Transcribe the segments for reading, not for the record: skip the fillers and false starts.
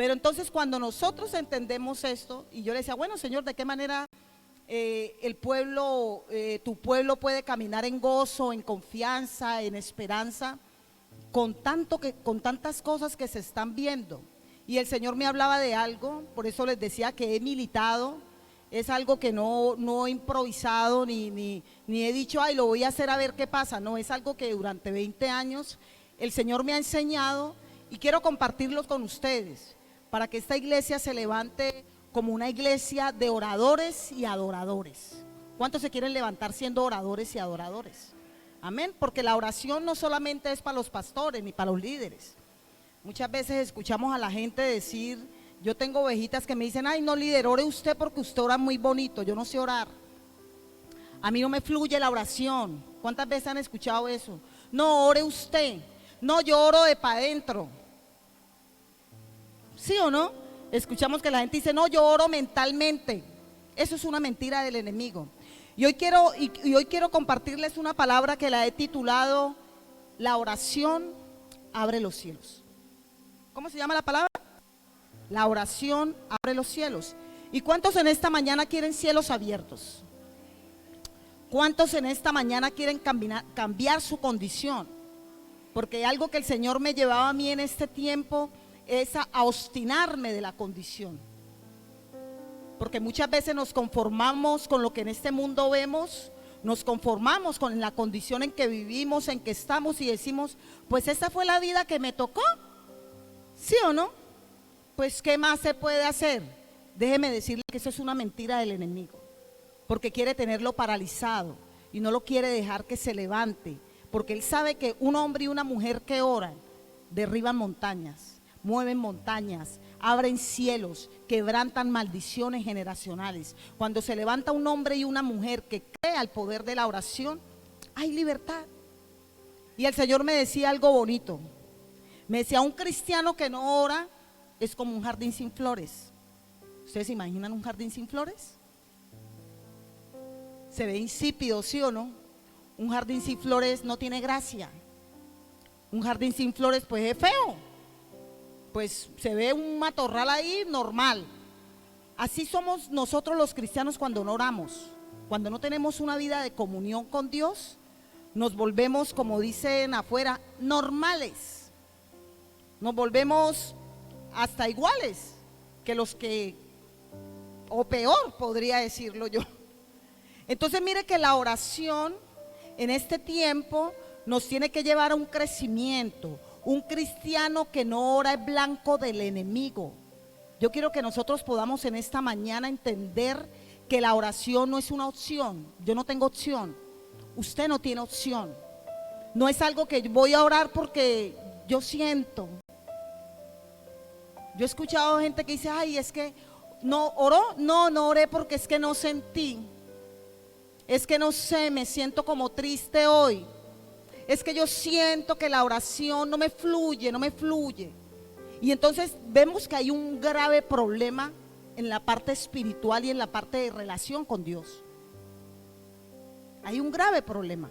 Pero entonces cuando nosotros entendemos esto, y yo le decía, bueno, Señor, ¿de qué manera el pueblo, tu pueblo puede caminar en gozo, en confianza, en esperanza, con tantas cosas que se están viendo? Y el Señor me hablaba de algo, por eso les decía que he militado, es algo que no he improvisado ni he dicho, ay, lo voy a hacer a ver qué pasa. No, es algo que durante 20 años el Señor me ha enseñado y quiero compartirlo con ustedes, para que esta iglesia se levante como una iglesia de oradores y adoradores. ¿Cuántos se quieren levantar siendo oradores y adoradores? Amén, porque la oración no solamente es para los pastores ni para los líderes. Muchas veces escuchamos a la gente decir, yo tengo ovejitas que me dicen, ay, no, líder, ore usted porque usted ora muy bonito. Yo no sé orar, a mí no me fluye la oración. ¿Cuántas veces han escuchado eso? No, ore usted. No, yo oro de para adentro. ¿Sí o no? Escuchamos que la gente dice, no, yo oro mentalmente. Eso es una mentira del enemigo. Y hoy quiero compartirles una palabra que la he titulado, la oración abre los cielos. ¿Cómo se llama la palabra? La oración abre los cielos. ¿Y cuántos en esta mañana quieren cielos abiertos? ¿Cuántos en esta mañana quieren cambiar su condición? Porque algo que el Señor me llevaba a mí en este tiempo es a obstinarme de la condición. Porque muchas veces nos conformamos con lo que en este mundo vemos, nos conformamos con la condición en que vivimos, en que estamos, y decimos, pues esta fue la vida que me tocó, ¿sí o no? Pues ¿qué más se puede hacer? Déjeme decirle que eso es una mentira del enemigo, porque quiere tenerlo paralizado y no lo quiere dejar que se levante, porque él sabe que un hombre y una mujer que oran derriban montañas, mueven montañas, abren cielos, quebrantan maldiciones generacionales. Cuando se levanta un hombre y una mujer que cree al poder de la oración, hay libertad. Y el Señor me decía algo bonito. Me decía, un cristiano que no ora es como un jardín sin flores. ¿Ustedes se imaginan un jardín sin flores? Se ve insípido, ¿sí o no? Un jardín sin flores no tiene gracia. Un jardín sin flores pues es feo. Pues se ve un matorral ahí normal. Así somos nosotros los cristianos cuando no oramos. Cuando no tenemos una vida de comunión con Dios, nos volvemos, como dicen afuera, normales. Nos volvemos hasta iguales que los que, o peor podría decirlo yo. Entonces mire que la oración en este tiempo nos tiene que llevar a un crecimiento. Un cristiano que no ora es blanco del enemigo. Yo quiero que nosotros podamos en esta mañana entender que la oración no es una opción. Yo no tengo opción. Usted no tiene opción. No es algo que voy a orar porque yo siento. Yo he escuchado gente que dice, ay, es que no oró. No oré porque es que no sentí. Es que no sé, me siento como triste hoy. Es que yo siento que la oración no me fluye. Y entonces vemos que hay un grave problema en la parte espiritual y en la parte de relación con Dios. Hay un grave problema.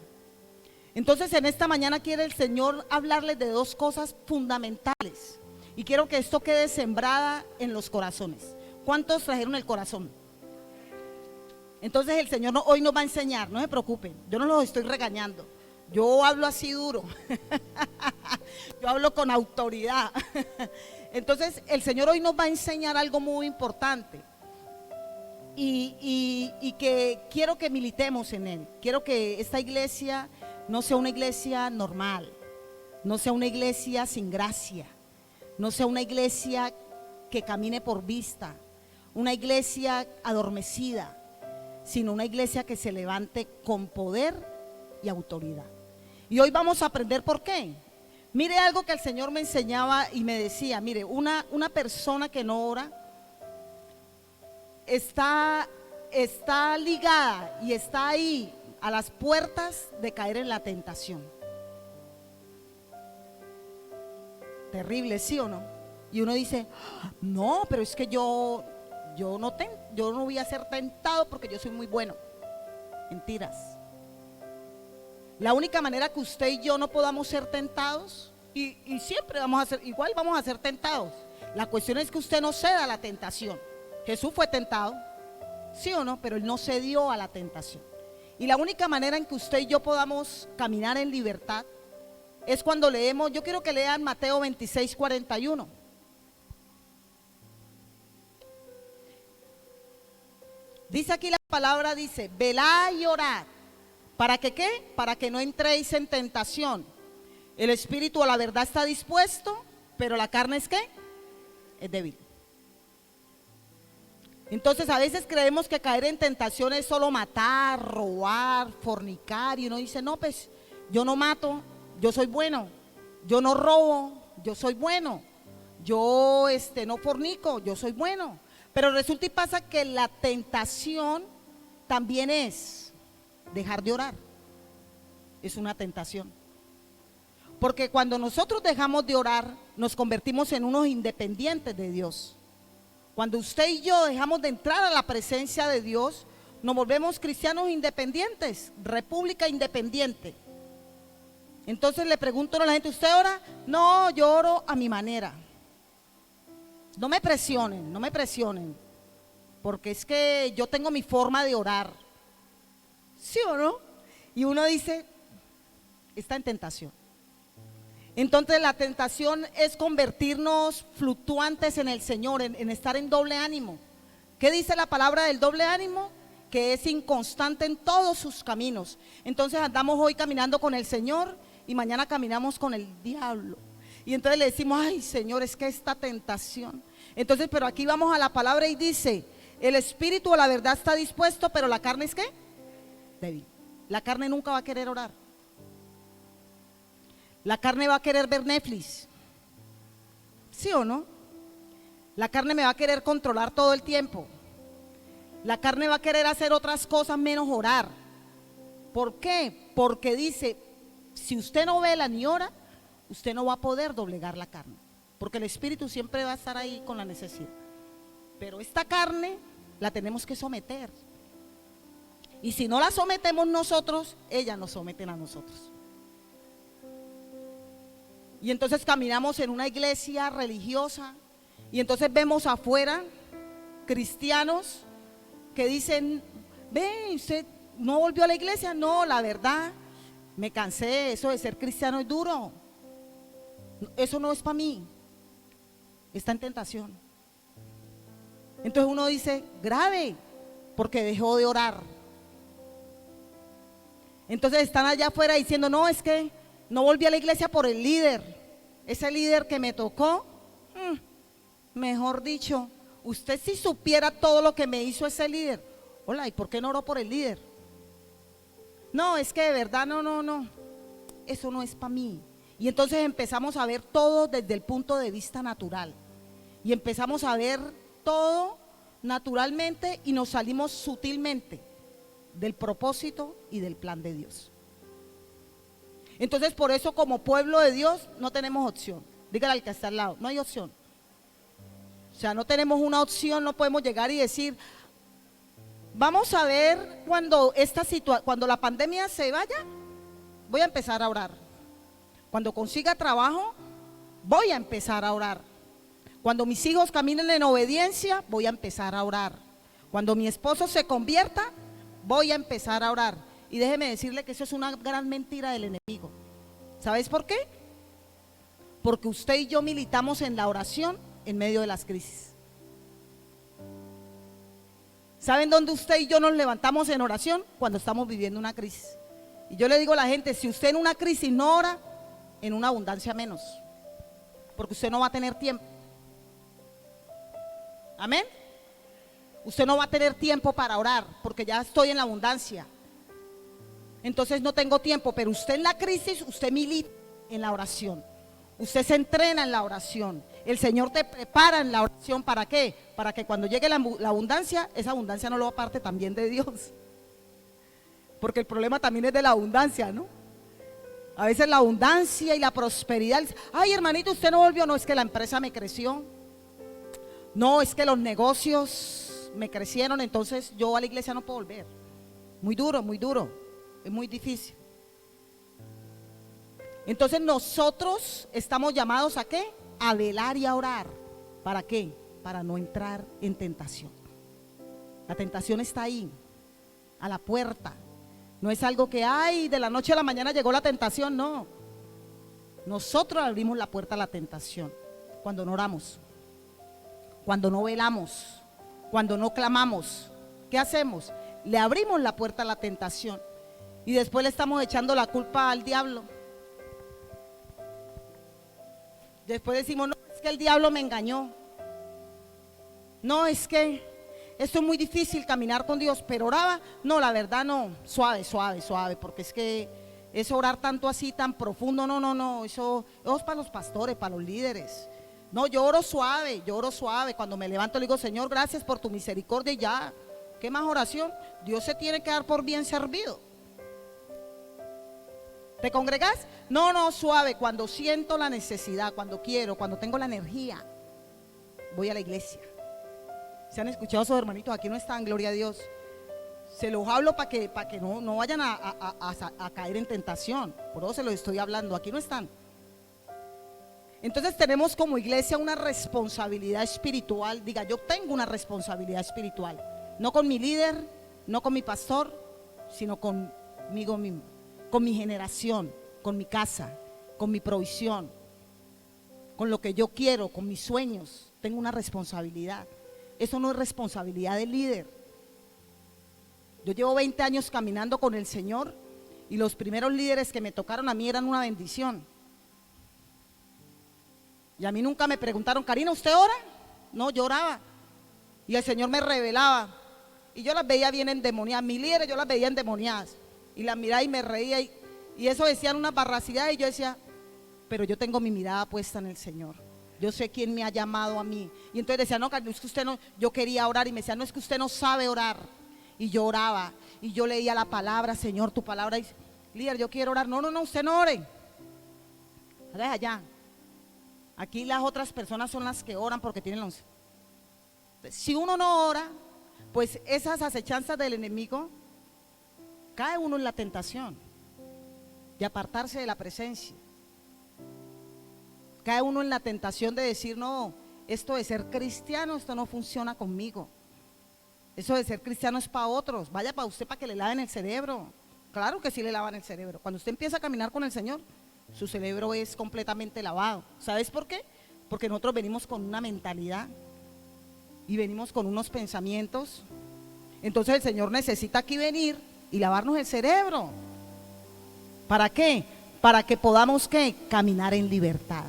Entonces en esta mañana quiere el Señor hablarles de dos cosas fundamentales. Y quiero que esto quede sembrada en los corazones. ¿Cuántos trajeron el corazón? Entonces el Señor hoy nos va a enseñar, no se preocupen, yo no los estoy regañando. Yo hablo así duro, yo hablo con autoridad. Entonces el Señor hoy nos va a enseñar algo muy importante y que quiero que militemos en él. Quiero que esta iglesia no sea una iglesia normal, no sea una iglesia sin gracia, no sea una iglesia que camine por vista, una iglesia adormecida, sino una iglesia que se levante con poder y autoridad. Y hoy vamos a aprender por qué. Mire algo que el Señor me enseñaba y me decía, mire, una persona que no ora está ligada y está ahí a las puertas de caer en la tentación. Terrible, ¿sí o no? Y uno dice, no, pero es que yo no voy a ser tentado porque yo soy muy bueno. Mentiras. La única manera que usted y yo no podamos ser tentados, y siempre vamos a ser, igual vamos a ser tentados. La cuestión es que usted no ceda a la tentación. Jesús fue tentado, ¿sí o no? Pero Él no cedió a la tentación. Y la única manera en que usted y yo podamos caminar en libertad es cuando leemos, yo quiero que lean Mateo 26, 41. Dice aquí la palabra, dice, velad y orad. ¿Para que qué? Para que no entréis en tentación. El espíritu a la verdad está dispuesto, pero la carne es ¿qué? Es débil. Entonces a veces creemos que caer en tentación es solo matar, robar, fornicar, y uno dice, no, pues yo no mato, yo soy bueno. Yo no robo, yo soy bueno. Yo no fornico, yo soy bueno. Pero resulta y pasa que la tentación también es dejar de orar. Es una tentación. Porque cuando nosotros dejamos de orar, nos convertimos en unos independientes de Dios. Cuando usted y yo dejamos de entrar a la presencia de Dios, nos volvemos cristianos independientes, república independiente. Entonces le pregunto a la gente, ¿usted ora? No, yo oro a mi manera. No me presionen, no me presionen, porque es que yo tengo mi forma de orar. ¿Sí o no? Y uno dice, está en tentación. Entonces la tentación es convertirnos fluctuantes en el Señor, en estar en doble ánimo. ¿Qué dice la palabra del doble ánimo? Que es inconstante en todos sus caminos. Entonces andamos hoy caminando con el Señor y mañana caminamos con el diablo. Y entonces le decimos, ay Señor, es que esta tentación. Entonces, pero aquí vamos a la palabra y dice, el espíritu a la verdad está dispuesto, pero la carne es ¿qué? Débil. La carne nunca va a querer orar. La carne va a querer ver Netflix. ¿Sí o no? La carne me va a querer controlar todo el tiempo. La carne va a querer hacer otras cosas menos orar. ¿Por qué? Porque dice, si usted no vela ni ora, usted no va a poder doblegar la carne. Porque el espíritu siempre va a estar ahí con la necesidad. Pero esta carne la tenemos que someter. Y si no la sometemos nosotros, ellas nos someten a nosotros. Y entonces caminamos en una iglesia religiosa y entonces vemos afuera cristianos que dicen, ve, usted no volvió a la iglesia. No, la verdad, me cansé, eso de ser cristiano es duro. Eso no es para mí. Está en tentación. Entonces uno dice, grave, porque dejó de orar. Entonces están allá afuera diciendo, no, es que no volví a la iglesia por el líder. Ese líder que me tocó, mejor dicho, usted si supiera todo lo que me hizo ese líder. Hola, ¿y por qué no oró por el líder? No, es que de verdad, no, eso no es para mí. Y entonces empezamos a ver todo desde el punto de vista natural. Y empezamos a ver todo naturalmente y nos salimos sutilmente del propósito y del plan de Dios. Entonces por eso como pueblo de Dios no tenemos opción. Dígale al que está al lado, no hay opción. O sea, no tenemos una opción, no podemos llegar y decir, vamos a ver cuando cuando la pandemia se vaya, voy a empezar a orar. Cuando consiga trabajo, voy a empezar a orar. Cuando mis hijos caminen en obediencia, voy a empezar a orar. Cuando mi esposo se convierta, voy a empezar a orar. Y déjeme decirle que eso es una gran mentira del enemigo. ¿Sabes por qué? Porque usted y yo militamos en la oración en medio de las crisis. ¿Saben dónde usted y yo nos levantamos en oración? Cuando estamos viviendo una crisis. Y yo le digo a la gente, si usted en una crisis no ora, en una abundancia menos, porque usted no va a tener tiempo. Amén. Usted no va a tener tiempo para orar, porque ya estoy en la abundancia. Entonces no tengo tiempo, pero usted en la crisis, usted milita en la oración. Usted se entrena en la oración. El Señor te prepara en la oración, ¿para qué? Para que cuando llegue la abundancia, esa abundancia no lo aparte también de Dios. Porque el problema también es de la abundancia, ¿no? A veces la abundancia y la prosperidad. Ay, hermanito, usted no volvió. No, es que la empresa me creció. No, es que los negocios me crecieron, entonces yo a la iglesia no puedo volver. Muy duro, es muy difícil. Entonces nosotros estamos llamados ¿a qué? A velar y a orar. ¿Para qué? Para no entrar en tentación. La tentación está ahí, a la puerta. No es algo que, ay, de la noche a la mañana llegó la tentación, no. Nosotros abrimos la puerta a la tentación cuando no oramos, cuando no velamos, cuando no clamamos. ¿Qué hacemos? Le abrimos la puerta a la tentación y después le estamos echando la culpa al diablo. Después decimos, no, es que el diablo me engañó. No, es que esto es muy difícil caminar con Dios, pero oraba. No, la verdad no, suave, suave, suave, porque es que eso orar tanto así, tan profundo, no, eso es para los pastores, para los líderes. No, yo oro suave, cuando me levanto le digo, Señor, gracias por tu misericordia y ya. ¿Qué más oración? Dios se tiene que dar por bien servido. ¿Te congregas? No, suave, cuando siento la necesidad, cuando quiero, cuando tengo la energía, voy a la iglesia. ¿Se han escuchado a sus hermanitos? Aquí no están, gloria a Dios. Se los hablo para que no vayan a caer en tentación. Por eso se los estoy hablando, aquí no están. Entonces tenemos como iglesia una responsabilidad espiritual. Diga, yo tengo una responsabilidad espiritual. No con mi líder, no con mi pastor, sino conmigo mismo, con mi generación, con mi casa, con mi provisión, con lo que yo quiero, con mis sueños. Tengo una responsabilidad. Eso no es responsabilidad del líder. Yo llevo 20 años caminando con el Señor y los primeros líderes que me tocaron a mí eran una bendición. Y a mí nunca me preguntaron, Karina, ¿usted ora? No, yo oraba. Y el Señor me revelaba. Y yo las veía bien endemoniadas. Mis líderes yo las veía endemoniadas. Y las miraba y me reía. Y eso decían una barracidad. Y yo decía, pero yo tengo mi mirada puesta en el Señor. Yo sé quién me ha llamado a mí. Y entonces decía, no, Karina, es que usted no, yo quería orar. Y me decía, no, es que usted no sabe orar. Y yo oraba. Y yo leía la palabra, Señor, tu palabra. Y, líder, yo quiero orar. No, usted no ore. Hágase allá. Aquí las otras personas son las que oran porque tienen los... Si uno no ora, pues esas acechanzas del enemigo, cae uno en la tentación de apartarse de la presencia. Cae uno en la tentación de decir, no, esto de ser cristiano, esto no funciona conmigo. Eso de ser cristiano es para otros. Vaya para usted para que le laven el cerebro. Claro que sí le lavan el cerebro. Cuando usted empieza a caminar con el Señor, su cerebro es completamente lavado. ¿Sabes por qué? Porque nosotros venimos con una mentalidad y venimos con unos pensamientos. Entonces el Señor necesita aquí venir y lavarnos el cerebro. ¿Para qué? Para que podamos, ¿qué? Caminar en libertad.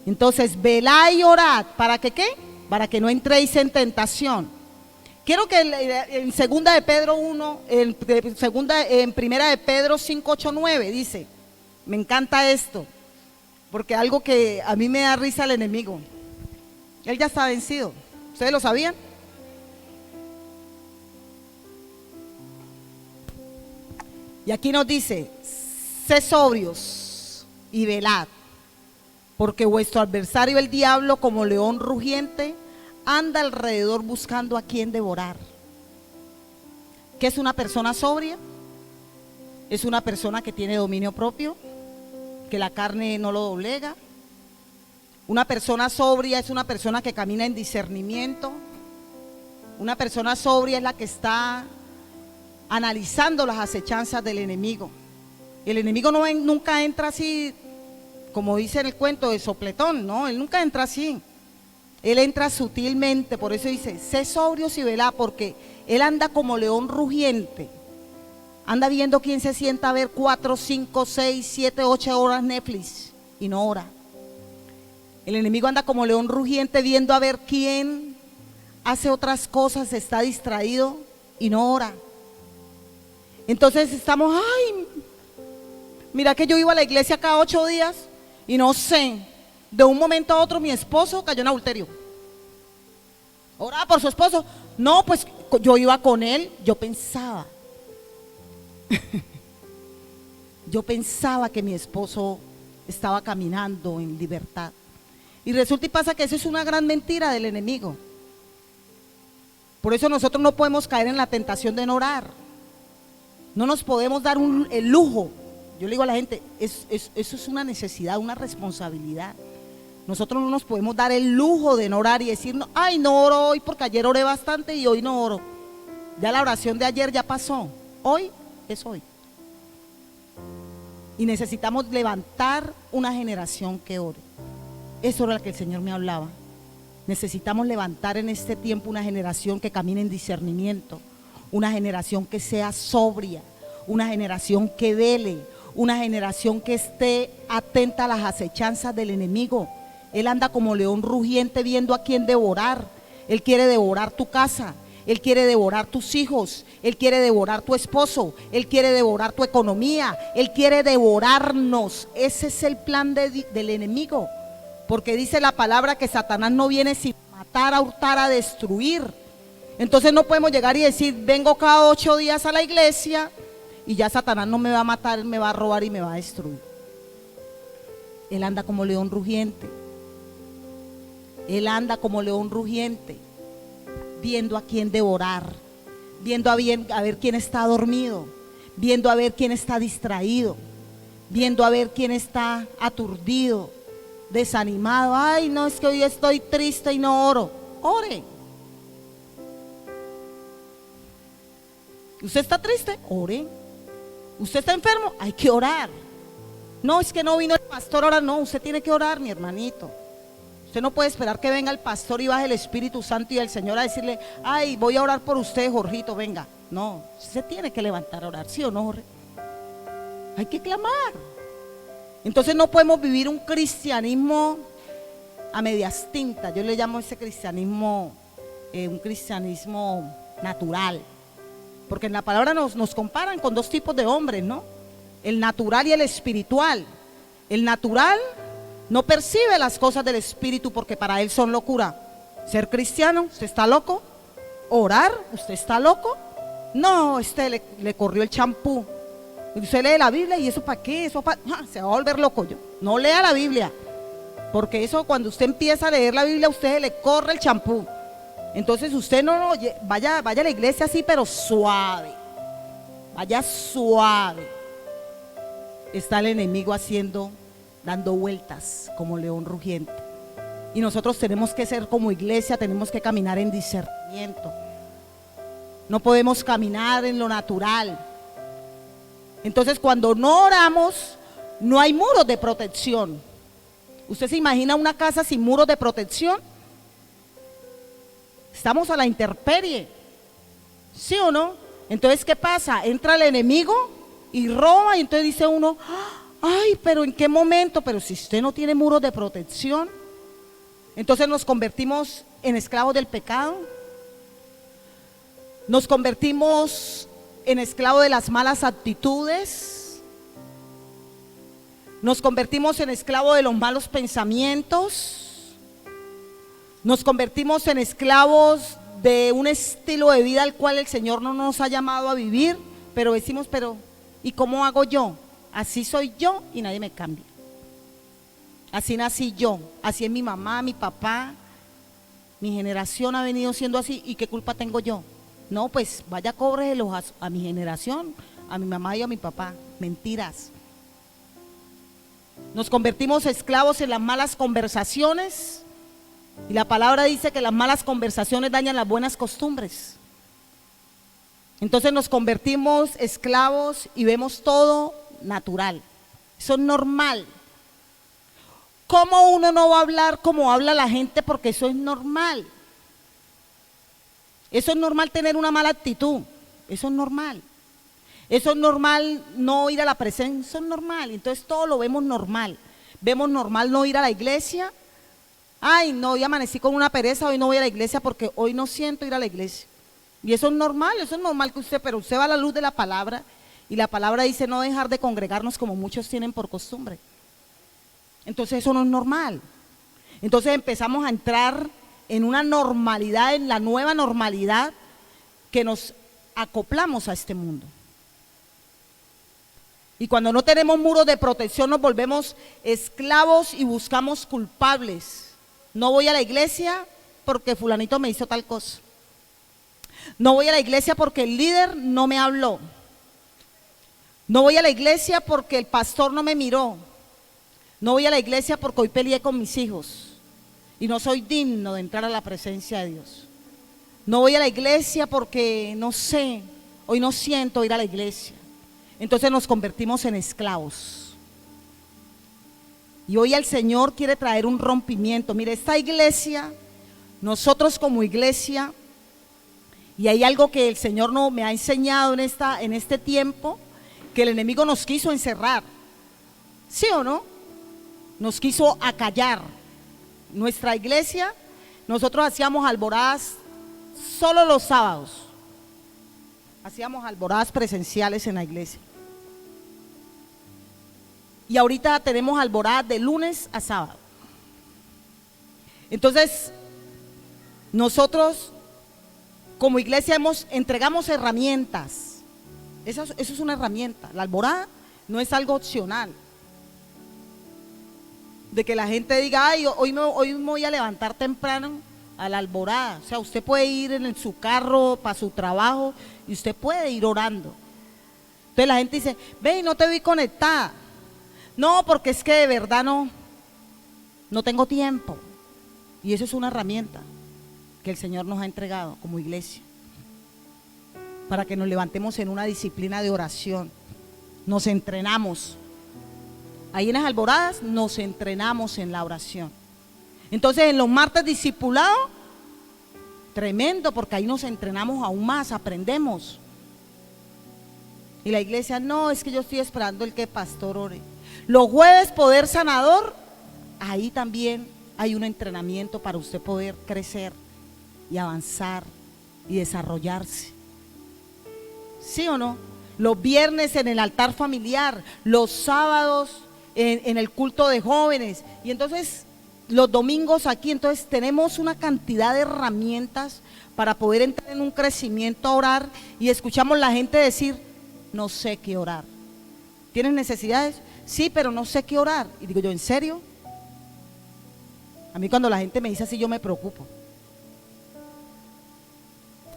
Entonces, velad y orad. ¿Para que qué? Para que no entréis en tentación. Quiero que en segunda de Pedro 1, en primera de Pedro 5, 8, 9 dice, me encanta esto, porque algo que a mí me da risa al enemigo, él ya está vencido. ¿Ustedes lo sabían? Y aquí nos dice, sed sobrios y velad, porque vuestro adversario el diablo, como león rugiente, anda alrededor buscando a quien devorar. ¿Qué es una persona sobria? Es una persona que tiene dominio propio, que la carne no lo doblega. Una persona sobria es una persona que camina en discernimiento. Una persona sobria es la que está analizando las acechanzas del enemigo. El enemigo nunca entra así, como dice en el cuento de sopletón, no, él nunca entra así. Él entra sutilmente, por eso dice, sé sobrios y velad, porque él anda como león rugiente. Anda viendo quién se sienta a ver 4, 5, 6, 7, 8 horas Netflix y no ora. El enemigo anda como león rugiente viendo a ver quién hace otras cosas, está distraído y no ora. Entonces estamos, ay, mira que yo iba a la iglesia cada 8 días y no sé, de un momento a otro mi esposo cayó en adulterio. Oraba por su esposo. No, pues yo iba con él, yo pensaba que mi esposo estaba caminando en libertad. Y resulta y pasa que eso es una gran mentira del enemigo. Por eso nosotros no podemos caer en la tentación de no orar. No nos podemos dar el lujo. Yo le digo a la gente, eso es una necesidad, una responsabilidad. Nosotros no nos podemos dar el lujo de no orar y decir, no, ay, no oro hoy porque ayer oré bastante y hoy no oro. Ya la oración de ayer ya pasó. Hoy es hoy. Y necesitamos levantar una generación que ore. Eso era lo que el Señor me hablaba. Necesitamos levantar en este tiempo una generación que camine en discernimiento, una generación que sea sobria, una generación que vele, una generación que esté atenta a las acechanzas del enemigo. Él anda como león rugiente viendo a quién devorar. Él quiere devorar tu casa, él quiere devorar tus hijos, él quiere devorar tu esposo, él quiere devorar tu economía, él quiere devorarnos. Ese es el plan del enemigo, porque dice la palabra que Satanás no viene sin matar, a hurtar, a destruir. Entonces no podemos llegar y decir, vengo cada 8 días a la iglesia y ya Satanás no me va a matar, me va a robar y me va a destruir. Él anda como león rugiente. Él anda como león rugiente, viendo a quién devorar, viendo a ver quién está dormido, viendo a ver quién está distraído, viendo a ver quién está aturdido, desanimado. Ay, no, es que hoy estoy triste y no oro. Ore. ¿Usted está triste? Ore. ¿Usted está enfermo? Hay que orar. No, es que no vino el pastor ahora. No, usted tiene que orar, mi hermanito. Usted no puede esperar que venga el pastor y baje el Espíritu Santo y el Señor a decirle, ay, voy a orar por usted, Jorgito, venga. No, usted tiene que levantar a orar, ¿sí o no, Jorge? Hay que clamar. Entonces no podemos vivir un cristianismo a medias tintas. Yo le llamo ese cristianismo un cristianismo natural, porque en la palabra nos comparan con 2 tipos de hombres, ¿no? El natural y el espiritual. El natural no percibe las cosas del espíritu porque para él son locura. Ser cristiano, ¿usted está loco? Orar, ¿usted está loco? No, le corrió el champú. Usted lee la Biblia y eso para qué, se va a volver loco. Yo no lea la Biblia, porque eso, cuando usted empieza a leer la Biblia, a usted le corre el champú. Entonces usted no vaya a la iglesia así, pero suave. Vaya suave. Está el enemigo dando vueltas como león rugiente. Y nosotros tenemos que ser como iglesia, tenemos que caminar en discernimiento. No podemos caminar en lo natural. Entonces, cuando no oramos, no hay muros de protección. ¿Usted se imagina una casa sin muros de protección? Estamos a la intemperie, ¿sí o no? Entonces, ¿qué pasa? Entra el enemigo y roba, y entonces dice uno, ay, pero ¿en qué momento? Pero si usted no tiene muros de protección, entonces nos convertimos en esclavos del pecado, nos convertimos en esclavos de las malas actitudes, nos convertimos en esclavos de los malos pensamientos, nos convertimos en esclavos de un estilo de vida al cual el Señor no nos ha llamado a vivir, pero decimos, ¿y cómo hago yo? Así soy yo y nadie me cambia. Así nací yo, así es mi mamá, mi papá, mi generación ha venido siendo así, ¿y qué culpa tengo yo? No, pues vaya, cóbreselos a mi generación, a mi mamá y a mi papá. Mentiras. Nos convertimos esclavos en las malas conversaciones, y la palabra dice que las malas conversaciones dañan las buenas costumbres. Entonces nos convertimos esclavos y vemos todo natural. Eso es normal. ¿Cómo uno no va a hablar como habla la gente? Porque eso es normal. Eso es normal, tener una mala actitud. Eso es normal. Eso es normal, no ir a la presencia. Eso es normal. Entonces todo lo vemos normal. Vemos normal no ir a la iglesia. Ay, no, hoy amanecí con una pereza, hoy no voy a la iglesia porque hoy no siento ir a la iglesia. Y eso es normal que usted, pero usted va a la luz de la palabra, y la palabra dice no dejar de congregarnos como muchos tienen por costumbre. Entonces eso no es normal. Entonces empezamos a entrar en una normalidad, en la nueva normalidad, que nos acoplamos a este mundo. Y cuando no tenemos muros de protección, nos volvemos esclavos y buscamos culpables. No voy a la iglesia porque fulanito me hizo tal cosa. No voy a la iglesia porque el líder no me habló. No voy a la iglesia porque el pastor no me miró. No voy a la iglesia porque hoy peleé con mis hijos y no soy digno de entrar a la presencia de Dios. No voy a la iglesia porque, no sé, hoy no siento ir a la iglesia. Entonces nos convertimos en esclavos. Y hoy el Señor quiere traer un rompimiento. Mire, esta iglesia, nosotros como iglesia, y hay algo que el Señor no me ha enseñado en este tiempo, que el enemigo nos quiso encerrar. ¿Sí o no? Nos quiso acallar. Nuestra iglesia, nosotros hacíamos alboradas solo los sábados. Hacíamos alboradas presenciales en la iglesia. Y ahorita tenemos alboradas de lunes a sábado. Entonces, nosotros como iglesia entregamos herramientas. Eso es una herramienta. La alborada no es algo opcional. De que la gente diga, ay, hoy me voy a levantar temprano a la alborada. O sea, usted puede ir en su carro para su trabajo y usted puede ir orando. Entonces la gente dice, ve, no te vi conectada. No, porque es que de verdad no tengo tiempo. Y eso es una herramienta que el Señor nos ha entregado como iglesia, para que nos levantemos en una disciplina de oración. Nos entrenamos. Ahí en las alboradas nos entrenamos en la oración. Entonces en los martes discipulados, tremendo, porque ahí nos entrenamos aún más, aprendemos. Y la iglesia, no, es que yo estoy esperando el que pastor ore. Los jueves poder sanador, ahí también hay un entrenamiento para usted poder crecer y avanzar y desarrollarse. ¿Sí o no? Los viernes en el altar familiar, los sábados en el culto de jóvenes, y entonces los domingos aquí. Entonces tenemos una cantidad de herramientas para poder entrar en un crecimiento a orar, y escuchamos la gente decir, no sé qué orar. ¿Tienes necesidades? Sí, pero no sé qué orar. Y digo yo, ¿en serio? A mí cuando la gente me dice así, yo me preocupo,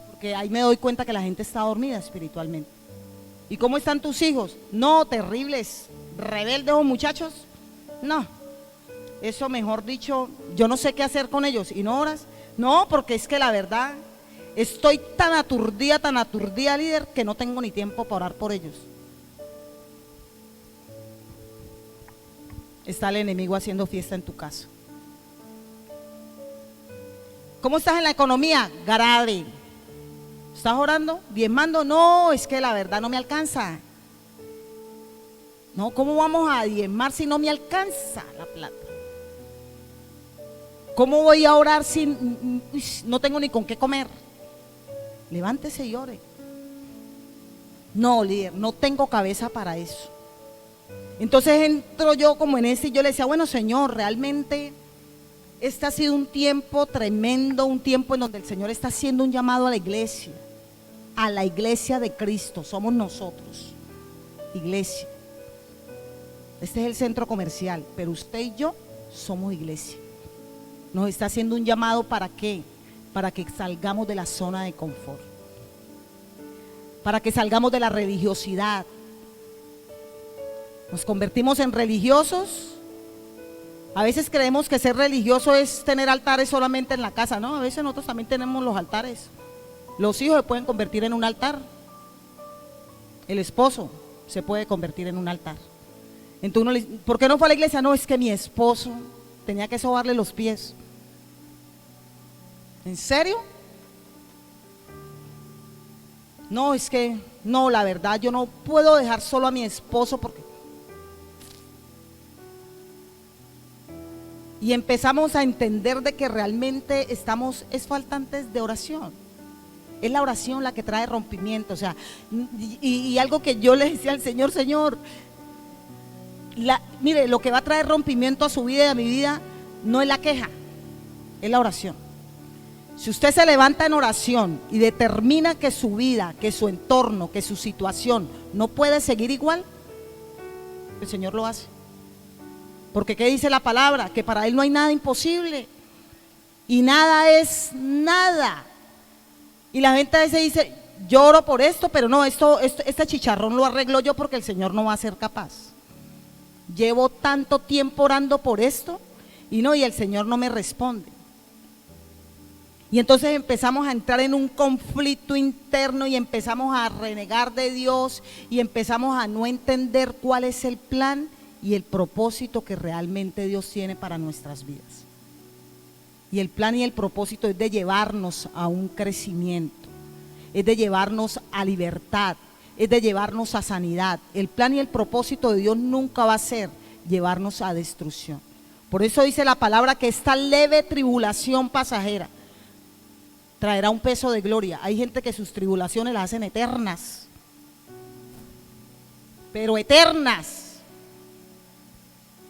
porque ahí me doy cuenta que la gente está dormida espiritualmente. ¿Y cómo están tus hijos? No, terribles, rebeldes o muchachos. No, eso mejor dicho, yo no sé qué hacer con ellos. ¿Y no oras? No, porque es que la verdad, estoy tan aturdida, líder, que no tengo ni tiempo para orar por ellos. Está el enemigo haciendo fiesta en tu casa. ¿Cómo estás en la economía? Grave. ¿Estás orando? ¿Diezmando? No, es que la verdad no me alcanza. No, ¿cómo vamos a diezmar si no me alcanza la plata? ¿Cómo voy a orar si no tengo ni con qué comer? Levántese y ore. No, líder, no tengo cabeza para eso. Entonces entro yo como en ese, y yo le decía, bueno, Señor, realmente este ha sido un tiempo tremendo, un tiempo en donde el Señor está haciendo un llamado a la iglesia de Cristo. Somos nosotros, iglesia. Este es el centro comercial, pero usted y yo somos iglesia. Nos está haciendo un llamado, ¿para qué? Para que salgamos de la zona de confort, para que salgamos de la religiosidad. Nos convertimos en religiosos. A veces creemos que ser religioso es tener altares solamente en la casa, ¿no? A veces nosotros también tenemos los altares. Los hijos se pueden convertir en un altar. El esposo se puede convertir en un altar. Entonces uno le dice, ¿por qué no fue a la iglesia? No, es que mi esposo tenía que sobarle los pies. ¿En serio? No, es que, no, la verdad, yo no puedo dejar solo a mi esposo porque... Y empezamos a entender de que realmente es faltantes de oración. Es la oración la que trae rompimiento. O sea, y algo que yo le decía al Señor, Señor, mire, lo que va a traer rompimiento a su vida y a mi vida no es la queja, es la oración. Si usted se levanta en oración y determina que su vida, que su entorno, que su situación no puede seguir igual, el Señor lo hace. Porque ¿qué dice la palabra? Que para Él no hay nada imposible. Y nada es nada. Y la gente a veces dice, yo oro por esto, pero no, este chicharrón lo arreglo yo porque el Señor no va a ser capaz. Llevo tanto tiempo orando por esto y el Señor no me responde. Y entonces empezamos a entrar en un conflicto interno y empezamos a renegar de Dios y empezamos a no entender cuál es el plan y el propósito que realmente Dios tiene para nuestras vidas. Y el plan y el propósito es de llevarnos a un crecimiento, es de llevarnos a libertad, es de llevarnos a sanidad. El plan y el propósito de Dios nunca va a ser llevarnos a destrucción. Por eso dice la palabra que esta leve tribulación pasajera traerá un peso de gloria. Hay gente que sus tribulaciones las hacen eternas, pero eternas.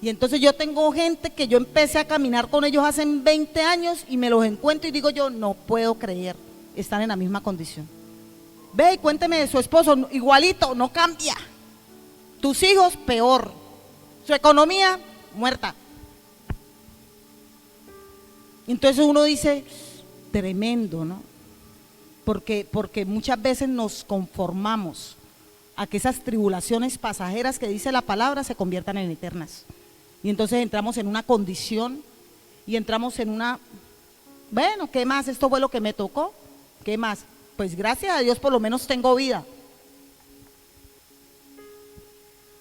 Y entonces yo tengo gente que yo empecé a caminar con ellos hace 20 años y me los encuentro y digo yo, no puedo creer, están en la misma condición. Ve y cuénteme de su esposo, igualito, no cambia. Tus hijos, peor. Su economía, muerta. Entonces uno dice, tremendo, ¿no? Porque muchas veces nos conformamos a que esas tribulaciones pasajeras que dice la palabra se conviertan en eternas. Y entonces entramos en una condición y entramos en una, bueno, ¿qué más? Esto fue lo que me tocó, ¿qué más? Pues gracias a Dios por lo menos tengo vida,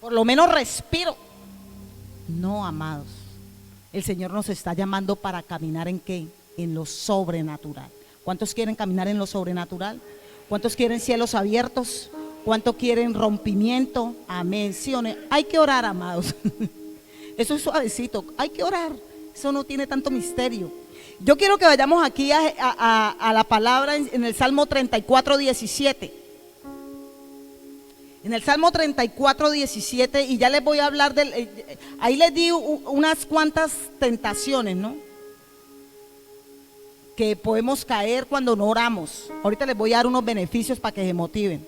por lo menos respiro. No, amados, el Señor nos está llamando para caminar ¿en qué? En lo sobrenatural. ¿Cuántos quieren caminar en lo sobrenatural? ¿Cuántos quieren cielos abiertos? ¿Cuántos quieren rompimiento? Amén, ¿sí o no? Hay que orar, amados. Eso es suavecito, hay que orar. Eso no tiene tanto misterio. Yo quiero que vayamos aquí a la palabra en el Salmo 34, 17. En el Salmo 34, 17, y ya les voy a hablar ahí les di unas cuantas tentaciones, ¿no? Que podemos caer cuando no oramos. Ahorita les voy a dar unos beneficios para que se motiven.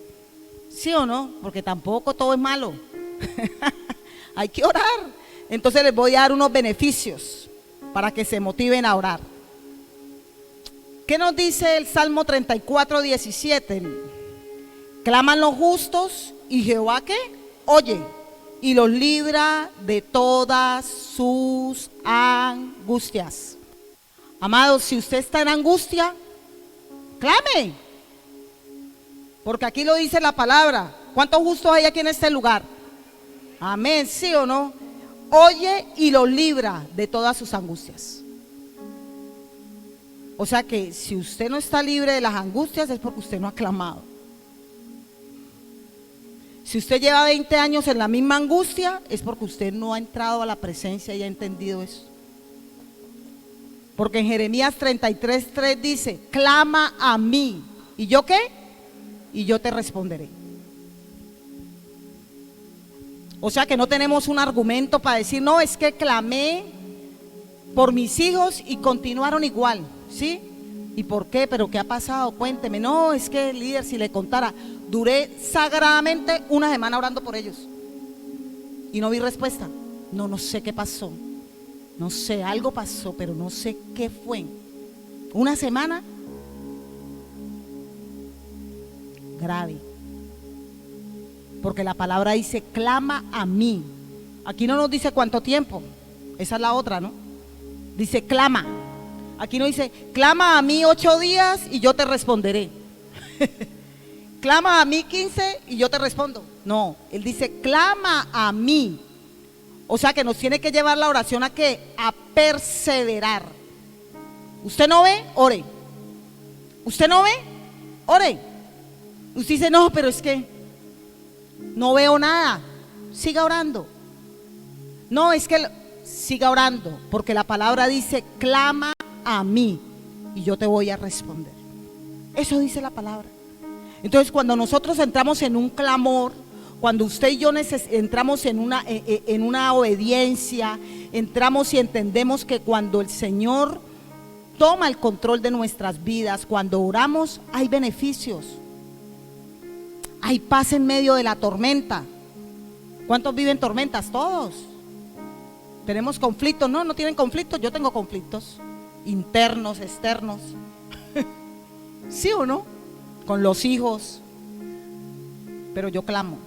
¿Sí o no? Porque tampoco todo es malo. Hay que orar. Entonces les voy a dar unos beneficios para que se motiven a orar. ¿Qué nos dice el Salmo 34, 17? Claman los justos y Jehová ¿qué? Oye y los libra de todas sus angustias. Amados, si usted está en angustia, clame, porque aquí lo dice la palabra. ¿Cuántos justos hay aquí en este lugar? Amén, ¿sí o no? Oye y los libra de todas sus angustias. O sea que si usted no está libre de las angustias es porque usted no ha clamado. Si usted lleva 20 años en la misma angustia es porque usted no ha entrado a la presencia y ha entendido eso. Porque en Jeremías 33, 3 dice, clama a mí. ¿Y yo qué? Y yo te responderé. O sea que no tenemos un argumento para decir, no, es que clamé por mis hijos y continuaron igual, ¿sí? ¿Y por qué? ¿Pero qué ha pasado? Cuénteme. No, es que líder, si le contara, duré sagradamente una semana orando por ellos y no vi respuesta. No sé qué pasó. No sé, algo pasó, pero no sé qué fue. Una semana grave. Porque la palabra dice, clama a mí. Aquí no nos dice cuánto tiempo. Esa es la otra, ¿no? Dice, clama. Aquí no dice, clama a mí 8 días y yo te responderé. Clama a mí 15 y yo te respondo. No, él dice, clama a mí. O sea que nos tiene que llevar la oración a ¿qué? A perseverar. ¿Usted no ve? Ore. ¿Usted no ve? Ore. Usted dice, no, pero es que no veo nada. Siga orando. No, es que siga orando, porque la palabra dice, clama a mí y yo te voy a responder. Eso dice la palabra. Entonces cuando nosotros entramos en un clamor, cuando usted y yo entramos en una obediencia, entramos y entendemos que cuando el Señor toma el control de nuestras vidas, cuando oramos hay beneficios, hay paz en medio de la tormenta. ¿Cuántos viven tormentas? Todos. ¿Tenemos conflictos? No tienen conflictos, yo tengo conflictos internos, externos. ¿Sí o no? Con los hijos. Pero yo clamo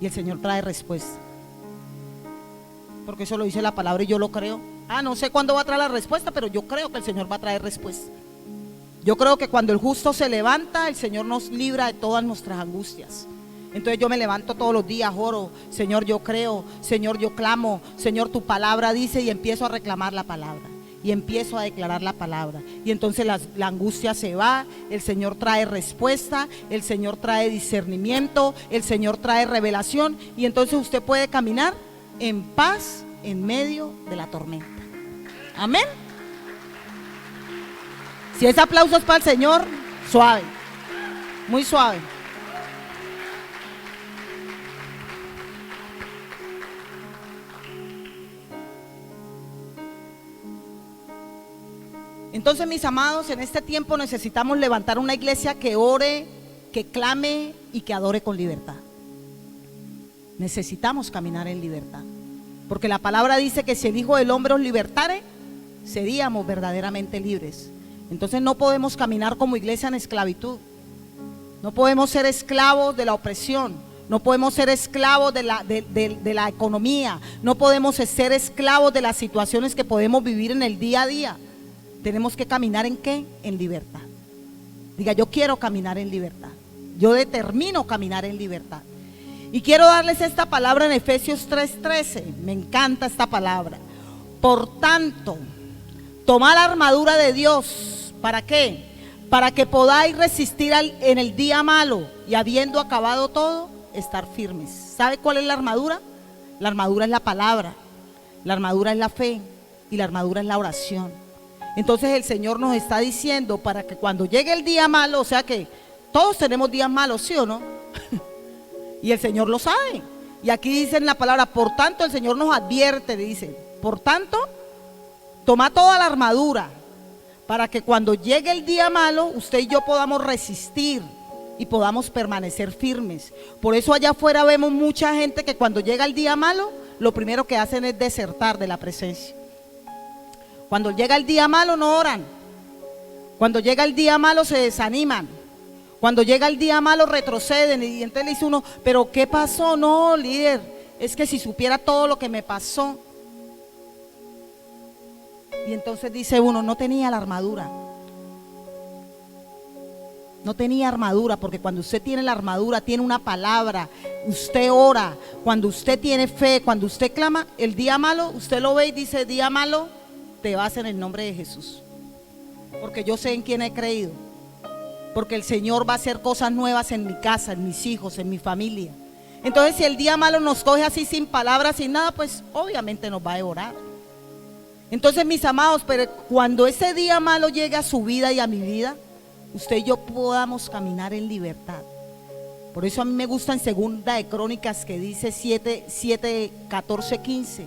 y el Señor trae respuesta. porque eso lo dice la palabra y yo lo creo. No sé cuándo va a traer la respuesta, pero yo creo que el Señor va a traer respuesta. Yo creo que cuando el justo se levanta, el Señor nos libra de todas nuestras angustias. Entonces yo me levanto todos los días, oro, Señor, yo creo, Señor, yo clamo, Señor, tu palabra dice, y empiezo a reclamar la palabra. Y empiezo a declarar la palabra. Y entonces la angustia se va, el Señor trae respuesta, el Señor trae discernimiento, el Señor trae revelación. Y entonces usted puede caminar en paz en medio de la tormenta. Amén. Si ese aplauso es para el Señor, suave, muy suave. Entonces, mis amados, en este tiempo necesitamos levantar una iglesia que ore, que clame y que adore con libertad. Necesitamos caminar en libertad, porque la palabra dice que si el Hijo del Hombre os libertare, seríamos verdaderamente libres. Entonces no podemos caminar como iglesia en esclavitud. No podemos ser esclavos de la opresión. No podemos ser esclavos de la economía. No podemos ser esclavos de las situaciones que podemos vivir en el día a día. Tenemos que caminar ¿en qué? En libertad. Diga, yo quiero caminar en libertad. Yo determino caminar en libertad. Y quiero darles esta palabra en Efesios 3:13. Me encanta esta palabra. Por tanto, tomad la armadura de Dios. ¿Para qué? Para que podáis resistir en el día malo, y habiendo acabado todo, estar firmes. ¿Sabe cuál es la armadura? La armadura es la palabra, la armadura es la fe y la armadura es la oración. Entonces el Señor nos está diciendo para que cuando llegue el día malo, o sea que todos tenemos días malos, ¿sí o no? Y el Señor lo sabe. Y aquí dice en la palabra, por tanto el Señor nos advierte, dice, por tanto, toma toda la armadura, para que cuando llegue el día malo, usted y yo podamos resistir y podamos permanecer firmes. Por eso allá afuera vemos mucha gente que cuando llega el día malo, lo primero que hacen es desertar de la presencia. Cuando llega el día malo no oran. Cuando llega el día malo se desaniman. Cuando llega el día malo retroceden. Y entonces le dice uno, pero ¿qué pasó? No, líder, es que si supiera todo lo que me pasó. Y entonces dice uno, no tenía la armadura. No tenía armadura, porque cuando usted tiene la armadura, tiene una palabra, usted ora, cuando usted tiene fe, cuando usted clama, el día malo, usted lo ve y dice, día malo, te vas en el nombre de Jesús. Porque yo sé en quién he creído. Porque el Señor va a hacer cosas nuevas en mi casa, en mis hijos, en mi familia. Entonces si el día malo nos coge así sin palabras, sin nada, pues obviamente nos va a devorar. Entonces, mis amados, pero cuando ese día malo llegue a su vida y a mi vida, usted y yo podamos caminar en libertad. Por eso a mí me gusta en Segunda de Crónicas que dice 14, 15.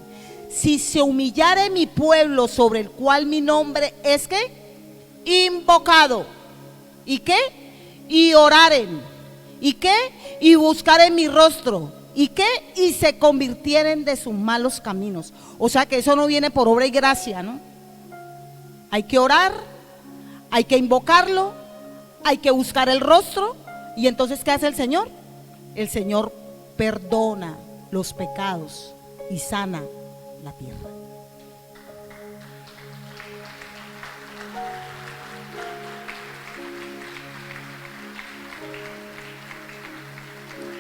Si se humillare mi pueblo sobre el cual mi nombre es ¿qué? Invocado. ¿Y qué? Y oraren. ¿Y qué? Y buscaren mi rostro. ¿Y qué? Y se convirtieren de sus malos caminos. O sea que eso no viene por obra y gracia, ¿no? Hay que orar, hay que invocarlo, hay que buscar el rostro. Y entonces ¿qué hace el Señor? El Señor perdona los pecados y sana la tierra.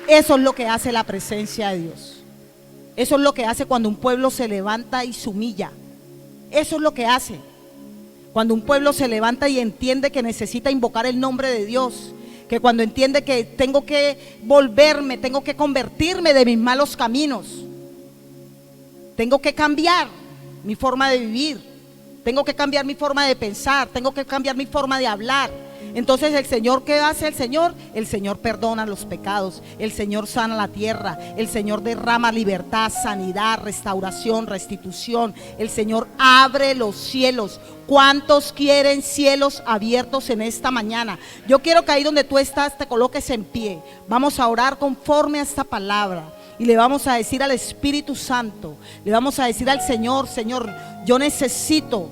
Eso es lo que hace la presencia de Dios. Eso es lo que hace cuando un pueblo se levanta y se humilla. Eso es lo que hace cuando un pueblo se levanta y entiende que necesita invocar el nombre de Dios. Que cuando entiende que tengo que volverme, tengo que convertirme de mis malos caminos. Tengo que cambiar mi forma de vivir. Tengo que cambiar mi forma de pensar. Tengo que cambiar mi forma de hablar. Entonces el Señor, ¿qué hace el Señor? El Señor perdona los pecados, el Señor sana la tierra, el Señor derrama libertad, sanidad, restauración, restitución. El Señor abre los cielos. ¿Cuántos quieren cielos abiertos en esta mañana? Yo quiero que ahí donde tú estás te coloques en pie. Vamos a orar conforme a esta palabra. Y le vamos a decir al Espíritu Santo, le vamos a decir al Señor, Señor, yo necesito,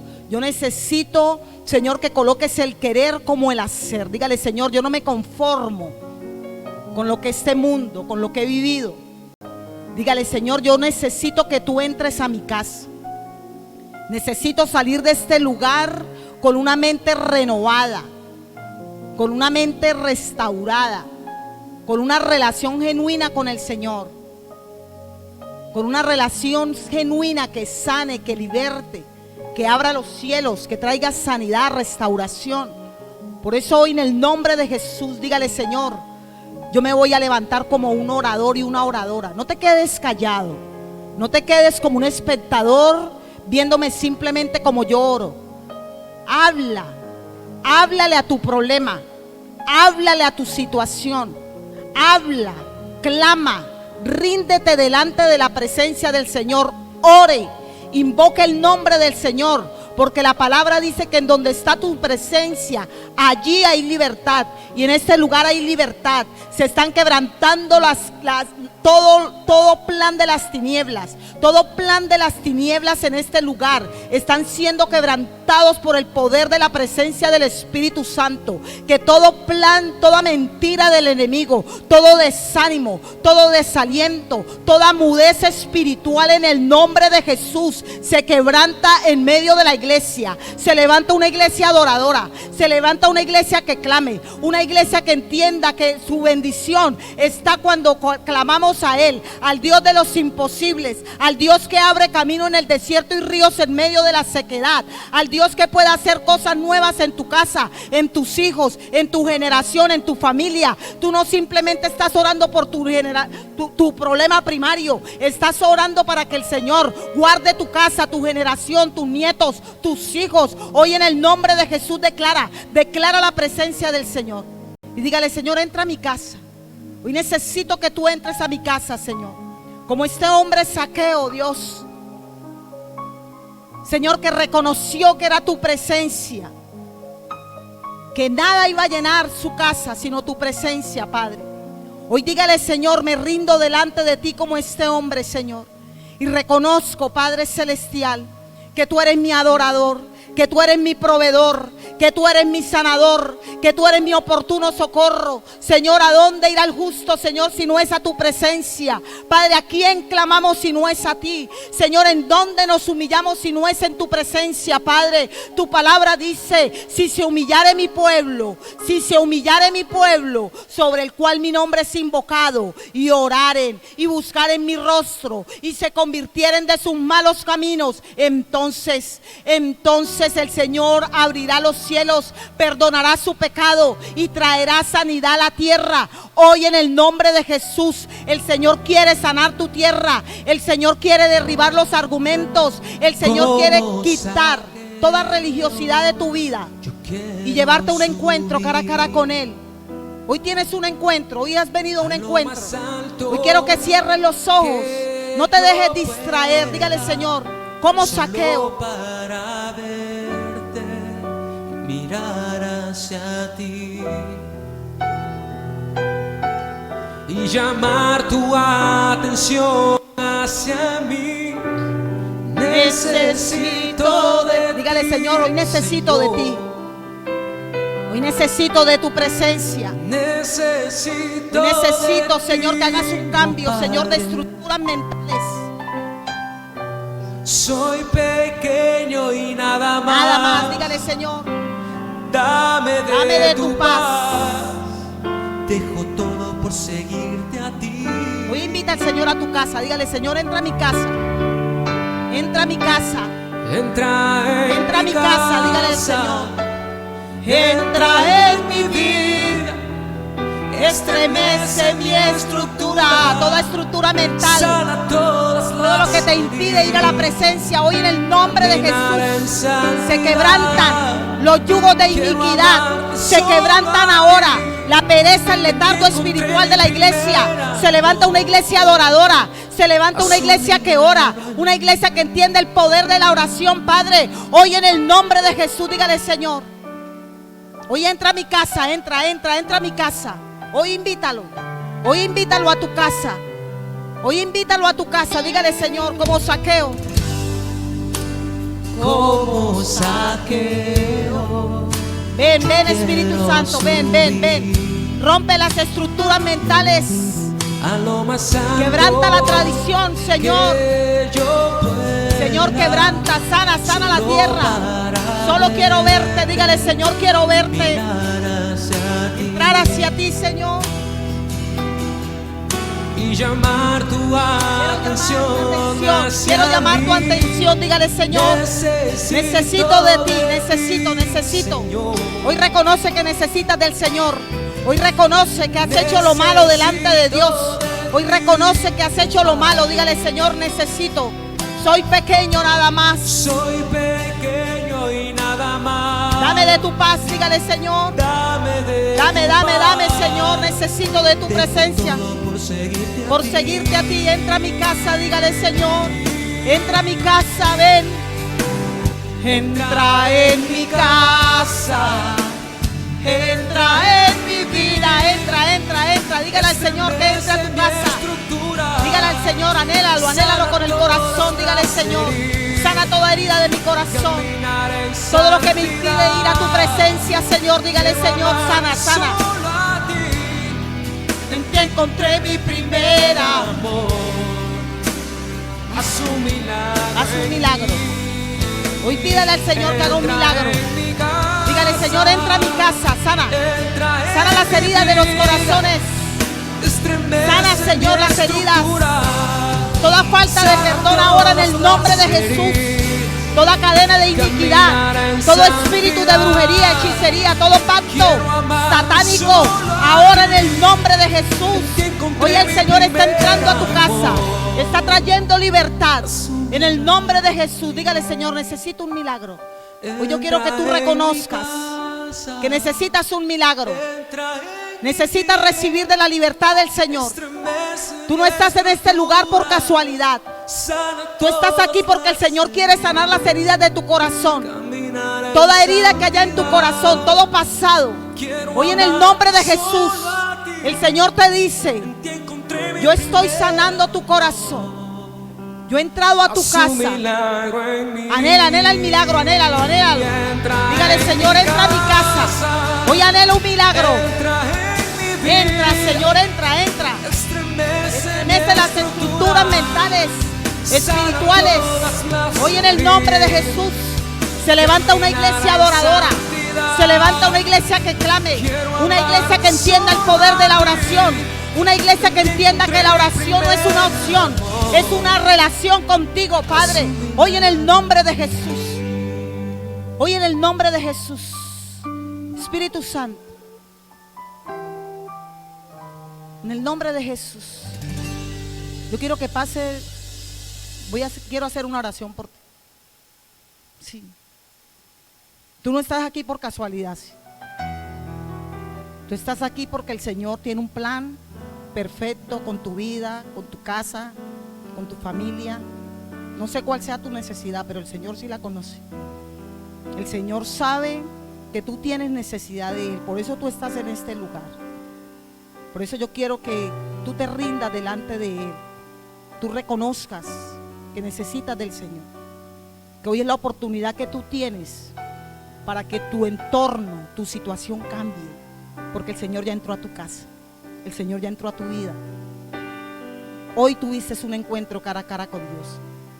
Señor, que coloques el querer como el hacer. Dígale, Señor, yo no me conformo con lo que este mundo, con lo que he vivido. Dígale: Señor, yo necesito que tú entres a mi casa. Necesito salir de este lugar con una mente renovada, con una mente restaurada, con una relación genuina con el Señor, con una relación genuina que sane, que liberte, que abra los cielos, que traiga sanidad, restauración. Por eso hoy, en el nombre de Jesús, dígale: Señor, yo me voy a levantar como un orador y una oradora. No te quedes callado, no te quedes como un espectador viéndome simplemente como yo oro. Háblale a tu problema, háblale a tu situación, habla, clama, ríndete delante de la presencia del Señor, ore, invoca el nombre del Señor, porque la palabra dice que en donde está tu presencia, allí hay libertad, y en este lugar hay libertad. Se están quebrantando todo plan de las tinieblas. Todo plan de las tinieblas en este lugar están siendo quebrantados por el poder de la presencia del Espíritu Santo. Que todo plan, toda mentira del enemigo, todo desánimo, todo desaliento, toda mudez espiritual, en el nombre de Jesús se quebranta en medio de la iglesia. Se levanta una iglesia adoradora, se levanta una iglesia que clame, una iglesia que entienda que su bendición está cuando clamamos a Él, al Dios de los imposibles, al Dios que abre camino en el desierto y ríos en medio de la sequedad, al Dios que puede hacer cosas nuevas en tu casa, en tus hijos, en tu generación, en tu familia. Tú no simplemente estás orando por tu problema primario, estás orando para que el Señor guarde tu casa, tu generación, tus nietos, tus hijos. Hoy, en el nombre de Jesús, declara la presencia del Señor. Y dígale: Señor, entra a mi casa. Hoy necesito que tú entres a mi casa, Señor. Como este hombre Zaqueo, Dios, Señor, que reconoció que era tu presencia, que nada iba a llenar su casa sino tu presencia, Padre. Hoy dígale: Señor, me rindo delante de ti como este hombre, Señor, y reconozco, Padre celestial, que tú eres mi adorador, que tú eres mi proveedor, que tú eres mi sanador, que tú eres mi oportuno socorro. Señor, ¿a dónde irá el justo, Señor, si no es a tu presencia? Padre, ¿a quién clamamos si no es a ti? Señor, ¿en dónde nos humillamos si no es en tu presencia, Padre? Tu palabra dice: si se humillare mi pueblo, sobre el cual mi nombre es invocado, y oraren y buscaren mi rostro y se convirtieren de sus malos caminos, entonces el Señor abrirá los cielos, perdonará su pecado y traerá sanidad a la tierra. Hoy, en el nombre de Jesús, el Señor quiere sanar tu tierra. El Señor quiere derribar los argumentos. El Señor quiere quitar toda religiosidad de tu vida y llevarte a un encuentro cara a cara con Él. Hoy tienes un encuentro, hoy has venido a un encuentro. Hoy quiero que cierres los ojos, no te dejes distraer. Dígale: Señor, como Zaqueo, para verte, mirar hacia ti y llamar tu atención hacia mí. Necesito de ti. Dígale: Señor, hoy necesito de ti. Hoy necesito de tu presencia. Necesito, Señor, que hagas un cambio, Señor, de estructuras mentales. Soy pequeño y nada más. Nada más, dígale: Señor, dame de tu paz. Dejo todo por seguirte a ti. Hoy invita al Señor a tu casa. Dígale: Señor, entra a mi casa. Entra a mi casa. Entra a mi casa. Dígale: Señor, entra en mi vida. Estremece mi estructura, toda estructura mental, Sana todas todo lo que te impide ir a la presencia. Hoy, en el nombre de Jesús, se quebrantan los yugos de iniquidad, se quebrantan ahora. La pereza, el letargo espiritual de la iglesia. Se levanta una iglesia adoradora, se levanta una iglesia que ora, una iglesia que entiende el poder de la oración, Padre. Hoy, en el nombre de Jesús, dígale: Señor, hoy entra a mi casa, entra a mi casa. Hoy invítalo a tu casa. Hoy invítalo a tu casa. Dígale: Señor, como Zaqueo. Como Zaqueo. Ven, Espíritu Santo, ven. Rompe las estructuras mentales a lo más santo. Quebranta la tradición, Señor. Que yo pueda Señor, quebranta, sana la tierra. Solo quiero verte, dígale, Señor, quiero verte. Entrar hacia ti, Señor. Y llamar tu atención. Quiero llamar tu atención, dígale, Señor, necesito de ti, necesito. Hoy reconoce que necesitas del Señor. Hoy reconoce que has hecho lo malo delante de Dios. Hoy reconoce que has hecho lo malo. Dígale, Señor, necesito. Soy pequeño nada más. Soy pequeño y nada más. Dame de tu paz, dígale, Señor. Dame, Señor. Necesito de tu presencia. Por seguirte a ti. Entra a mi casa, dígale, Señor. Entra a mi casa, ven. Entra en mi casa. Entra en mi vida. Entra. Dígale al Señor que entre a tu casa. Dígale al Señor, anhélalo con el corazón. Dígale al Señor, sana toda herida de mi corazón. Todo lo que me impide ir a tu presencia, Señor. Dígale, Señor, sana. En ti encontré mi primer amor. Haz un milagro. Hoy pídale al Señor que haga un milagro. Dígale, Señor, entra a mi casa, sana las heridas de los corazones. Sana, Señor, las heridas. Toda falta de perdón ahora en el nombre de Jesús. Toda cadena de iniquidad, todo espíritu de brujería, hechicería, todo pacto satánico, ahora en el nombre de Jesús. Hoy el Señor está entrando a tu casa, está trayendo libertad en el nombre de Jesús. Dígale, Señor, necesito un milagro. Hoy yo quiero que tú reconozcas que necesitas un milagro. Necesitas recibir de la libertad del Señor. Tú no estás en este lugar por casualidad. Tú estás aquí porque el Señor quiere sanar las heridas de tu corazón. Toda herida que haya en tu corazón, todo pasado. Hoy en el nombre de Jesús, el Señor te dice: yo estoy sanando tu corazón. Yo he entrado a tu casa. Anhela el milagro, anhélalo. Dígale, Señor, entra a mi casa. Hoy anhelo un milagro. Entra, Señor, entra. Estremece las estructuras mentales, espirituales. Hoy en el nombre de Jesús se levanta una iglesia adoradora. Se levanta una iglesia que clame. Una iglesia que entienda el poder de la oración. Una iglesia que entienda que la oración no es una opción, es una relación contigo, Padre. Hoy en el nombre de Jesús. Hoy en el nombre de Jesús. Espíritu Santo. En el nombre de Jesús. Yo quiero que pase. Quiero hacer una oración por ti. Sí. Tú no estás aquí por casualidad. ¿Sí? Tú estás aquí porque el Señor tiene un plan perfecto con tu vida, con tu casa, con tu familia. No sé cuál sea tu necesidad, pero el Señor sí la conoce. El Señor sabe que tú tienes necesidad de Él. Por eso tú estás en este lugar. Por eso yo quiero que tú te rindas delante de Él. Tú reconozcas que necesitas del Señor. Que hoy es la oportunidad que tú tienes para que tu entorno, tu situación cambie. Porque el Señor ya entró a tu casa. El Señor ya entró a tu vida. Hoy tuviste un encuentro cara a cara con Dios.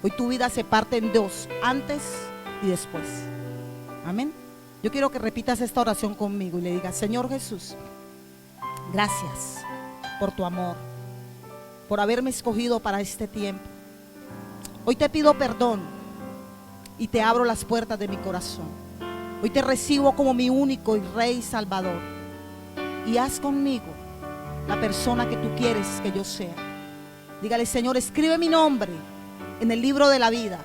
Hoy tu vida se parte en dos, antes y después. Amén. Yo quiero que repitas esta oración conmigo y le digas: Señor Jesús, gracias por tu amor, por haberme escogido para este tiempo. Hoy te pido perdón y te abro las puertas de mi corazón. Hoy te recibo como mi único y Rey Salvador. Y haz conmigo la persona que tú quieres que yo sea. Dígale: Señor, escribe mi nombre en el libro de la vida.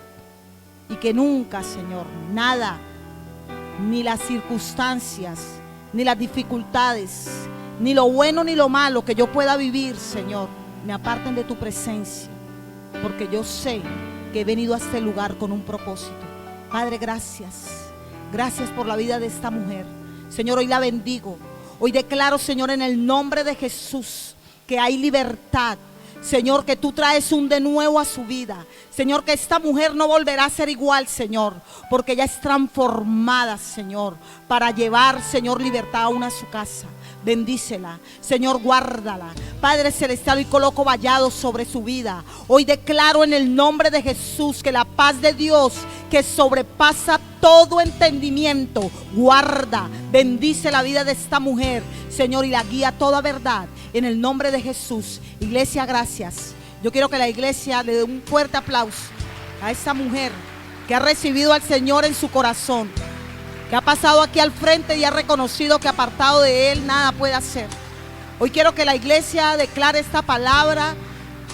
Y que nunca, Señor, nada, ni las circunstancias, ni las dificultades, ni lo bueno ni lo malo que yo pueda vivir, Señor, me aparten de tu presencia. Porque yo sé que he venido a este lugar con un propósito. Padre, gracias. Gracias por la vida de esta mujer. Señor, hoy la bendigo. Hoy declaro, Señor, en el nombre de Jesús, que hay libertad. Señor, que tú traes un de nuevo a su vida. Señor, que esta mujer no volverá a ser igual, Señor, porque ella es transformada, Señor, para llevar, Señor, libertad aún a su casa. Bendícela, Señor, guárdala. Padre celestial, hoy coloco vallados sobre su vida. Hoy declaro en el nombre de Jesús que la paz de Dios, que sobrepasa todo entendimiento, guarda, bendice la vida de esta mujer, Señor, y la guía a toda verdad. En el nombre de Jesús. Iglesia, gracias. Yo quiero que la iglesia le dé un fuerte aplauso a esta mujer que ha recibido al Señor en su corazón, que ha pasado aquí al frente y ha reconocido que apartado de Él nada puede hacer. Hoy quiero que la iglesia declare esta palabra.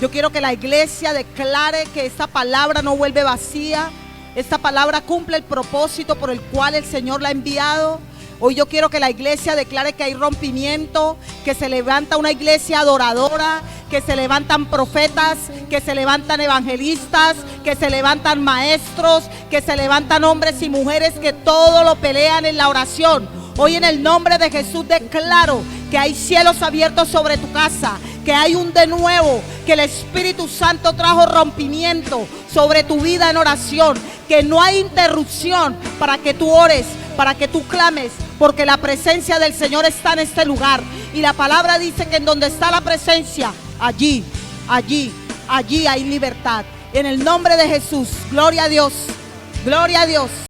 Yo quiero que la iglesia declare que esta palabra no vuelve vacía. Esta palabra cumple el propósito por el cual el Señor la ha enviado. Hoy yo quiero que la iglesia declare que hay rompimiento, que se levanta una iglesia adoradora, que se levantan profetas, que se levantan evangelistas, que se levantan maestros, que se levantan hombres y mujeres que todo lo pelean en la oración. Hoy en el nombre de Jesús declaro que hay cielos abiertos sobre tu casa, que hay un de nuevo, que el Espíritu Santo trajo rompimiento sobre tu vida en oración, que no hay interrupción para que tú ores, para que tú clames, porque la presencia del Señor está en este lugar. Y la palabra dice que en donde está la presencia, allí hay libertad. En el nombre de Jesús, gloria a Dios, gloria a Dios.